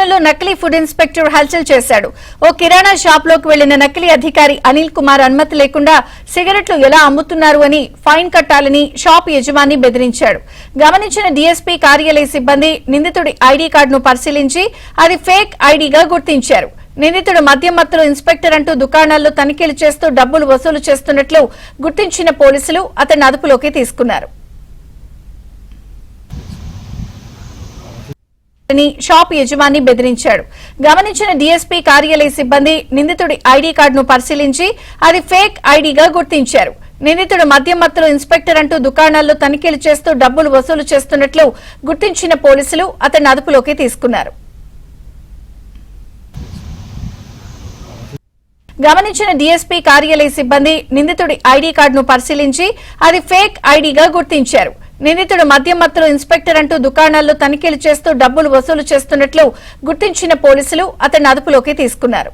నగరంలో నకిలీ food inspector హల్చల్ చేశాడు. ఓ కిరాణా షాప్ లోకి వెళ్లిన నకిలీ అధికారి అనిల్ కుమార్ అనుమతి లేకుండా సిగరెట్లు ఎలా అమ్ముతున్నారు అని ఫైన్ కట్టాలని షాప్ యజమాని బెదిరించాడు. గమనించిన డీఎస్పీ కార్యాలయ సిబ్బంది నిందితుడి ఐడీ కార్డును పరిశీలించి అది ఫేక్ ఐడీగా గుర్తించారు. నిందితుడు మద్యం మత్తులో ఇన్స్పెక్టర్ అంటూ దుకాణాల్లో తనిఖీలు చేస్తూ డబ్బులు వసూలు చేస్తున్నట్లు గుర్తించిన పోలీసులు అతన్ని అదుపులోకి తీసుకున్నారు. షాప్ యజమాని బెదిరించాడు. గమనించిన డీఎస్పీ కార్యాలయ సిబ్బంది నిందితుడి ఐడీ కార్డును పరిశీలించి అది ఫేక్ ఐడీగా గుర్తించారు. నిందితుడు మద్యం మత్తులో ఇన్స్పెక్టర్ అంటూ దుకాణాల్లో తనిఖీలు చేస్తూ డబ్బులు వసూలు చేస్తున్నట్లు గుర్తించిన పోలీసులు అతన్ని అదుపులోకి తీసుకున్నారు. గమనించిన డీఎస్పీ కార్యాలయ సిబ్బంది నిందితుడి ఐడీ కార్డును పరిశీలించి అది ఫేక్ ఐడీగా గుర్తించారు. నిందితుడు మద్యం మత్తులో ఇన్స్పెక్టర్ అంటూ దుకాణాల్లో తనిఖీలు చేస్తూ డబ్బులు వసూలు చేస్తున్నట్లు గుర్తించిన పోలీసులు అతన్ని అదుపులోకి తీసుకున్నారు.